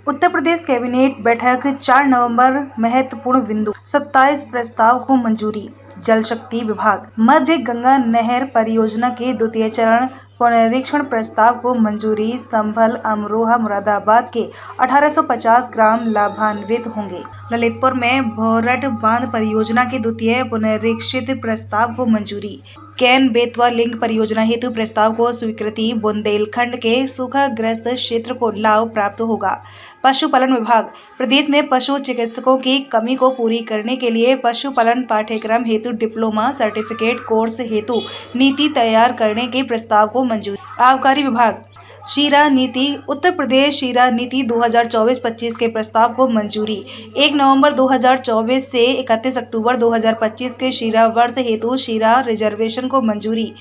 Uttar Pradesh cabinet बैठक 4 नवंबर। महत्वपूर्ण बिंदु। 27 प्रस्ताव को मंजूरी। जल शक्ति विभाग मध्य गंगा नहर परियोजना के द्वितीय चरण पुनरीक्षण प्रस्ताव को मंजूरी। संभल, अमरोहा, मुरादाबाद के 1850 ग्राम लाभान्वित होंगे। ललितपुर में भोरट बांध परियोजना के द्वितीय पुनरीक्षित प्रस्ताव को मंजूरी। कैन बेतवा लिंक परियोजना हेतु प्रस्ताव को स्वीकृति। बुंदेलखंड के सूखाग्रस्त क्षेत्र को लाभ प्राप्त होगा। पशुपालन विभाग प्रदेश में पशु चिकित्सकों की कमी को पूरी करने के लिए पशुपालन पाठ्यक्रम हेतु डिप्लोमा सर्टिफिकेट कोर्स हेतु नीति तैयार करने के प्रस्ताव को मंजूरी। आबकारी विभाग शीरा नीति उत्तर प्रदेश शीरा नीति 2024-25 के प्रस्ताव को मंजूरी। 1 नवंबर 2024 से 31 अक्टूबर 2025 के शीरा वर्ष हेतु शीरा रिजर्वेशन को मंजूरी।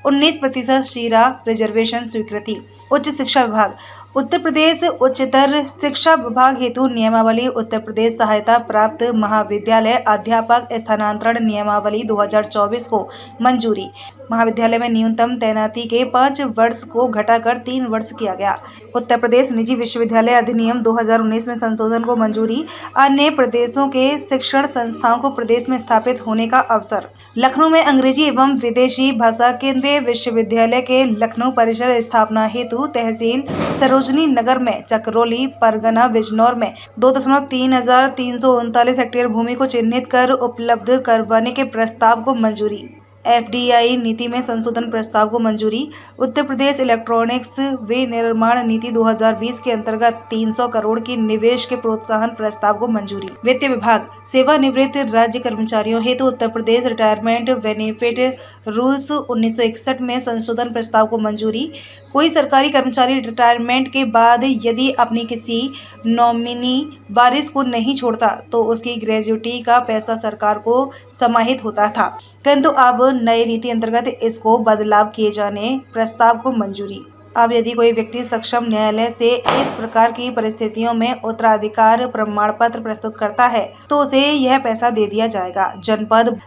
19% शीरा रिजर्वेशन स्वीकृति। उच्च शिक्षा विभाग उत्तर प्रदेश उच्चतर शिक्षा विभाग हेतु नियमावली। उत्तर प्रदेश सहायता प्राप्त महाविद्यालय अध्यापक स्थानांतरण नियमावली 2024 को मंजूरी। महाविद्यालय में न्यूनतम तैनाती के 5 वर्ष को घटाकर 3 वर्ष किया गया। उत्तर प्रदेश निजी विश्वविद्यालय अधिनियम 2019 में संशोधन को मंजूरी। अन्य प्रदेशों के शिक्षण संस्थाओं को प्रदेश में स्थापित होने का अवसर। लखनऊ में अंग्रेजी एवं विदेशी भाषा केंद्रीय विश्वविद्यालय के लखनऊ परिसर स्थापना हेतु तहसील सरोजनी नगर में चकरौली, परगना बिजनौर में 2,339 हेक्टेयर भूमि को चिन्हित कर उपलब्ध करवाने के प्रस्ताव को मंजूरी। एफडीआई नीति में संशोधन प्रस्ताव को मंजूरी। उत्तर प्रदेश इलेक्ट्रॉनिक्स विनिर्माण नीति 2020 के अंतर्गत 300 करोड़ की निवेश के प्रोत्साहन प्रस्ताव को मंजूरी। वित्त विभाग सेवानिवृत्त राज्य कर्मचारियों हेतु Uttar Pradesh retirement benefit rules 1961 में संशोधन प्रस्ताव को मंजूरी। कोई सरकारी कर्मचारी रिटायरमेंट के बाद यदि अपनी किसी नॉमिनी वारिस को नहीं छोड़ता तो उसकी ग्रेजुटी का पैसा सरकार को समाहित होता था, किंतु अब नई नीति अंतर्गत इसको बदलाव किए जाने प्रस्ताव को मंजूरी। अब यदि कोई व्यक्ति सक्षम न्यायालय से इस प्रकार की परिस्थितियों में उत्तराधिकार प्रमाण पत्र प्रस्तुत करता है तो उसे यह पैसा दे दिया जाएगा। जनपद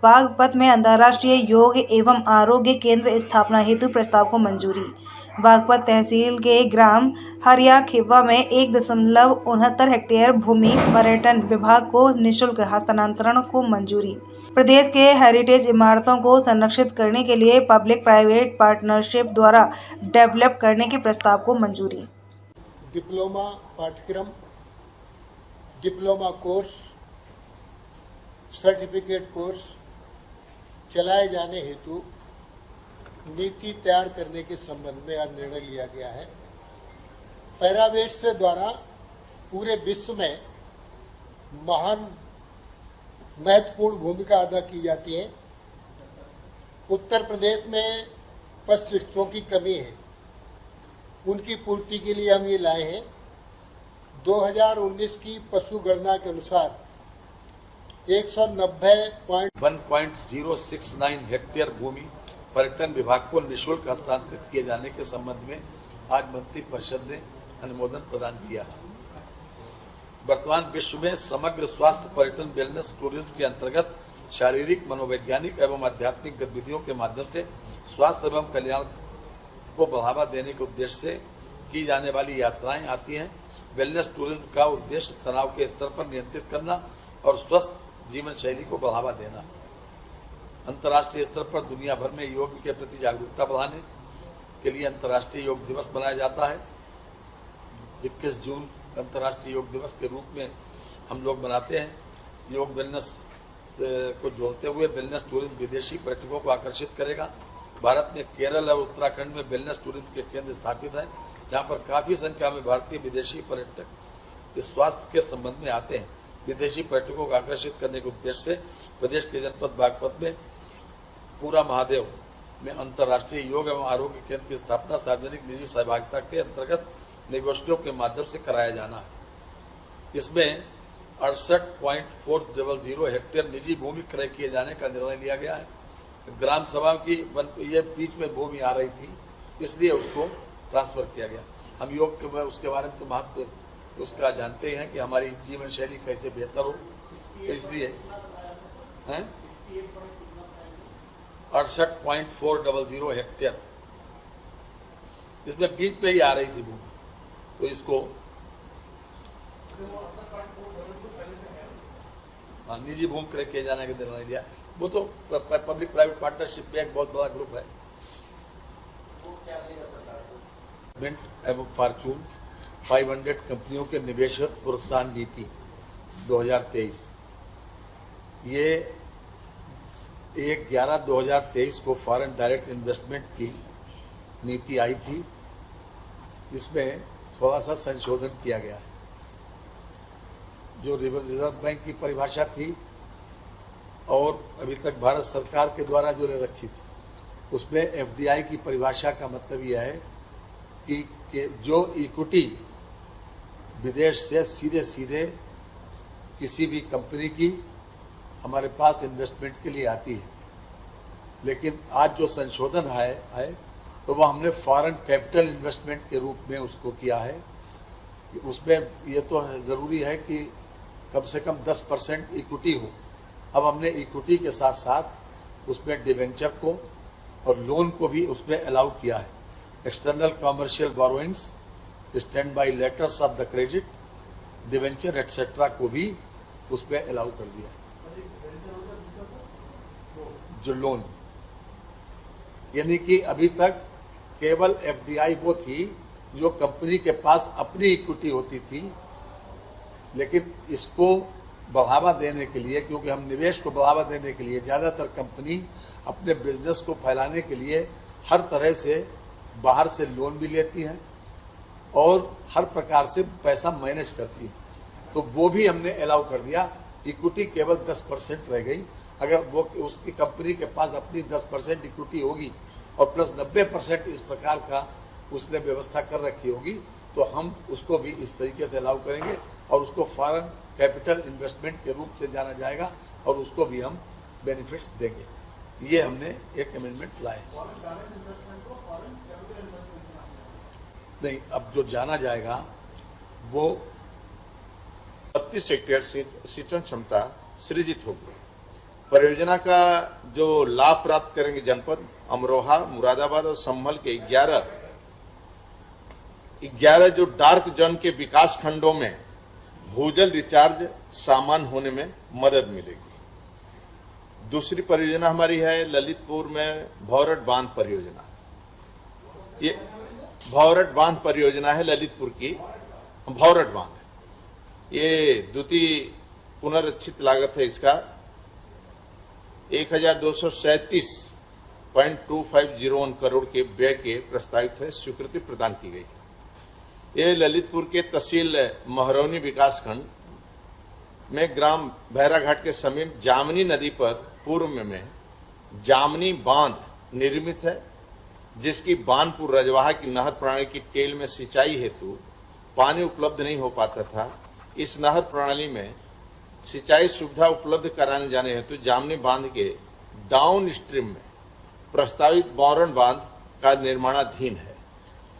बागपत में अंतर्राष्ट्रीय योग एवं आरोग्य केंद्र स्थापना हेतु प्रस्ताव को मंजूरी। बागपत तहसील के ग्राम हरियाखेवा में 1.69 हेक्टेयर भूमि पर्यटन विभाग को निःशुल्क हस्तांतरण को मंजूरी। प्रदेश के हेरिटेज इमारतों को संरक्षित करने के लिए पब्लिक प्राइवेट पार्टनरशिप द्वारा डेवलप करने के प्रस्ताव को मंजूरी। डिप्लोमा पाठ्यक्रम, डिप्लोमा कोर्स, सर्टिफिकेट कोर्स चलाए जाने हेतु नीति तैयार करने के संबंध में आज निर्णय लिया गया है। पैरावेट्स द्वारा पूरे विश्व में महान महत्वपूर्ण भूमिका अदा की जाती है। उत्तर प्रदेश में पशु चिकित्सकों की कमी है, उनकी पूर्ति के लिए हम ये लाए हैं। 2019 की पशु गणना के अनुसार 190.069 हेक्टेयर भूमि पर्यटन विभाग को निःशुल्क हस्तांतरित किए जाने के संबंध में आज मंत्री परिषद ने अनुमोदन प्रदान किया। वर्तमान विश्व में समग्र स्वास्थ्य पर्यटन वेलनेस टूरिज्म के अंतर्गत शारीरिक, मनोवैज्ञानिक एवं आध्यात्मिक गतिविधियों के माध्यम से स्वास्थ्य एवं कल्याण को बढ़ावा देने के उद्देश्य से की जाने वाली यात्राएं आती हैं। वेलनेस टूरिज्म का उद्देश्य तनाव के स्तर पर नियंत्रित करना और स्वस्थ जीवन शैली को बढ़ावा देना। अंतर्राष्ट्रीय स्तर पर दुनिया भर में योग के प्रति जागरूकता बढ़ाने के लिए अंतर्राष्ट्रीय योग दिवस मनाया जाता है। 21 जून अंतर्राष्ट्रीय योग दिवस के रूप में हम लोग मनाते हैं। योग वेलनेस को जोड़ते हुए वेलनेस टूरिज्म विदेशी पर्यटकों को आकर्षित करेगा। भारत में केरल और उत्तराखंड में वेलनेस टूरिज्म के केंद्र स्थापित हैं, जहाँ पर काफ़ी संख्या में भारतीय विदेशी पर्यटक इस स्वास्थ्य के संबंध में आते हैं। विदेशी पर्यटकों को आकर्षित करने के उद्देश्य से प्रदेश के जनपद बागपत में पूरा महादेव में अंतर्राष्ट्रीय योग एवं आरोग्य केंद्र की स्थापना सार्वजनिक निजी सहभागिता के अंतर्गत निगोष्ठियों के माध्यम से कराया जाना है। इसमें 68.400 हेक्टेयर निजी भूमि क्रय किए जाने का निर्णय लिया गया है। ग्राम सभा की ये बीच में भूमि आ रही थी, इसलिए उसको ट्रांसफर किया गया। हम योग के उसके बारे में तो महत्व उसका जानते हैं कि हमारी जीवन शैली कैसे बेहतर हो, तो इसलिए 68.400 हेक्टेयर इसमें बीच पे ही आ रही थी भूमि, तो इसको निजी भूमि क्रय किए जाने का निर्णय लिया। वो तो पब्लिक प्राइवेट पार्टनरशिप में एक बहुत बड़ा ग्रुप है। एवं फॉर्चून 500 कंपनियों के निवेश प्रोत्साहन नीति 2023, ये 1/11/2023 को फॉरेन डायरेक्ट इन्वेस्टमेंट की नीति आई थी। इसमें थोड़ा सा संशोधन किया गया है। जो रिजर्व बैंक की परिभाषा थी और अभी तक भारत सरकार के द्वारा जो ले रखी थी, उसमें एफडीआई की परिभाषा का मतलब यह है कि जो इक्विटी विदेश से सीधे सीधे किसी भी कंपनी की हमारे पास इन्वेस्टमेंट के लिए आती है। लेकिन आज जो संशोधन है तो वह हमने फॉरेन कैपिटल इन्वेस्टमेंट के रूप में उसको किया है। उसमें ये तो ज़रूरी है कि कम से कम 10% इक्विटी हो। अब हमने इक्विटी के साथ साथ उसमें डिवेंचर को और लोन को भी उसमें अलाउ किया है। External commercial borrowings, stand by letters of the credit, debenture etcetera को भी उसमें अलाउ कर दिया। जो लोन, यानी कि अभी तक केवल एफडीआई वो थी जो कंपनी के पास अपनी इक्विटी होती थी, लेकिन इसको बढ़ावा देने के लिए, क्योंकि हम निवेश को बढ़ावा देने के लिए ज़्यादातर कंपनी अपने बिजनेस को फैलाने के लिए हर तरह से बाहर से लोन भी लेती हैं और हर प्रकार से पैसा मैनेज करती है, तो वो भी हमने अलाउ कर दिया। इक्विटी केवल 10% रह गई। अगर वो उसकी कंपनी के पास अपनी 10% इक्विटी होगी और प्लस 90% इस प्रकार का उसने व्यवस्था कर रखी होगी, तो हम उसको भी इस तरीके से अलाउ करेंगे और उसको फॉरेन कैपिटल इन्वेस्टमेंट के रूप से जाना जाएगा और उसको भी हम बेनिफिट्स देंगे। ये हमने एक अमेंडमेंट लाए। नहीं, अब जो जाना जाएगा वो 32 हेक्टेयर सिंचन क्षमता सृजित होगी। परियोजना का जो लाभ प्राप्त करेंगे जनपद अमरोहा, मुरादाबाद और संभल के 11 जो डार्क जोन के विकास खंडों में भूजल रिचार्ज सामान होने में मदद मिलेगी। दूसरी परियोजना हमारी है ललितपुर में भौरट बांध परियोजना। ये भौरट बांध परियोजना है ललितपुर की भौरट बांध। ये द्वितीय पुनर्रक्षित लागत है इसका 1237.2501 करोड़ के व्यय के प्रस्तावित है, स्वीकृति प्रदान की गई। ये ललितपुर के तहसील महरौनी विकासखंड में ग्राम भैराघाट के समीप जामनी नदी पर पूर्व में जामनी बांध निर्मित है, जिसकी बानपुर रजवाहा की नहर प्रणाली की टेल में सिंचाई हेतु पानी उपलब्ध नहीं हो पाता था। इस नहर प्रणाली में सिंचाई सुविधा उपलब्ध कराने जाने हेतु जामनी बांध के डाउन स्ट्रीम में प्रस्तावित बोरन बांध का निर्माणाधीन है।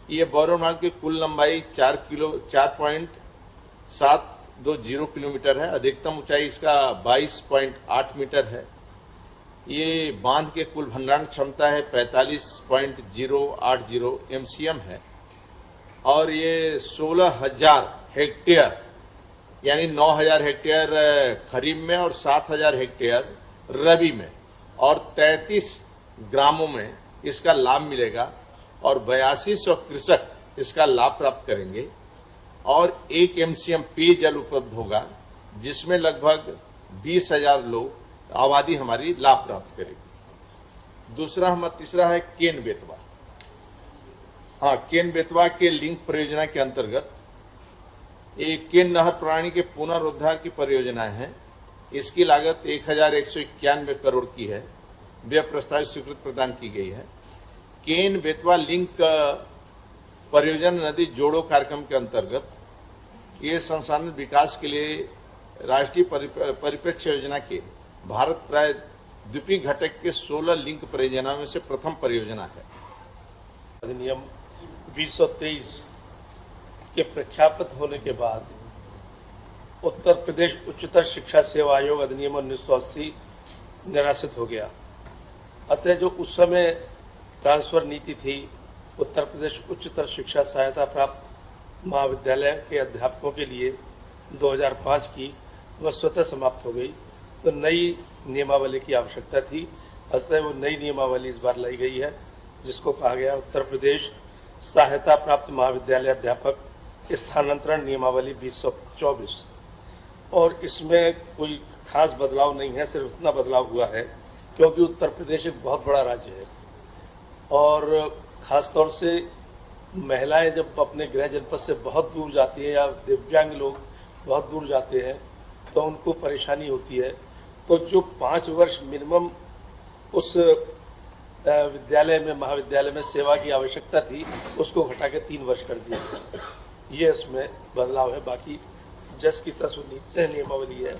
ये बोरन बांध की कुल लंबाई 4.720 किलोमीटर है। अधिकतम ऊंचाई इसका 22.8 मीटर है। ये बांध के कुल भंडारण क्षमता है 45.080 MCM है और ये 16,000 हेक्टेयर यानी 9,000 हेक्टेयर खरीफ में और 7,000 हेक्टेयर रबी में और 33 ग्रामों में इसका लाभ मिलेगा और 8200 कृषक इसका लाभ प्राप्त करेंगे और 1 MCM पेयजल उपलब्ध होगा, जिसमें लगभग 20,000 लोग आबादी हमारी लाभ प्राप्त करेगी। तीसरा है केन बेतवा। हाँ, केन बेतवा के लिंक परियोजना के अंतर्गत एक केन नहर प्रणाली के पुनरुद्धार की परियोजना है। इसकी लागत 1191 करोड़ की है। व्यय प्रस्ताव स्वीकृति प्रदान की गई है। केन बेतवा लिंक परियोजना नदी जोड़ो कार्यक्रम के अंतर्गत ये संसाधन विकास के लिए राष्ट्रीय परिप्रेक्ष्य योजना के भारत प्राय द्वीपीय घटक के 16 लिंक परियोजना में से प्रथम परियोजना है। अधिनियम 2023 के प्रख्यापित होने के बाद उत्तर प्रदेश उच्चतर शिक्षा सेवा आयोग अधिनियम 1980 निराशित हो गया। अतः जो उस समय ट्रांसफर नीति थी, उत्तर प्रदेश उच्चतर शिक्षा सहायता प्राप्त महाविद्यालय के अध्यापकों के लिए 2005 की वह स्वतः समाप्त हो गई, तो नई नियमावली की आवश्यकता थी। अतः वो नई नियमावली इस बार लाई गई है, जिसको कहा गया उत्तर प्रदेश सहायता प्राप्त महाविद्यालय अध्यापक स्थानांतरण नियमावली 2024। और इसमें कोई खास बदलाव नहीं है, सिर्फ इतना बदलाव हुआ है क्योंकि उत्तर प्रदेश एक बहुत बड़ा राज्य है और ख़ास तौर से महिलाएं जब अपने गृह जनपद से बहुत दूर जाती है या दिव्यांग लोग बहुत दूर जाते हैं तो उनको परेशानी होती है। तो जो 5 वर्ष मिनिमम उस विद्यालय में महाविद्यालय में सेवा की आवश्यकता थी उसको घटा के 3 वर्ष कर दिया गया। ये इसमें बदलाव है। बाकी जस की तस नियमावली है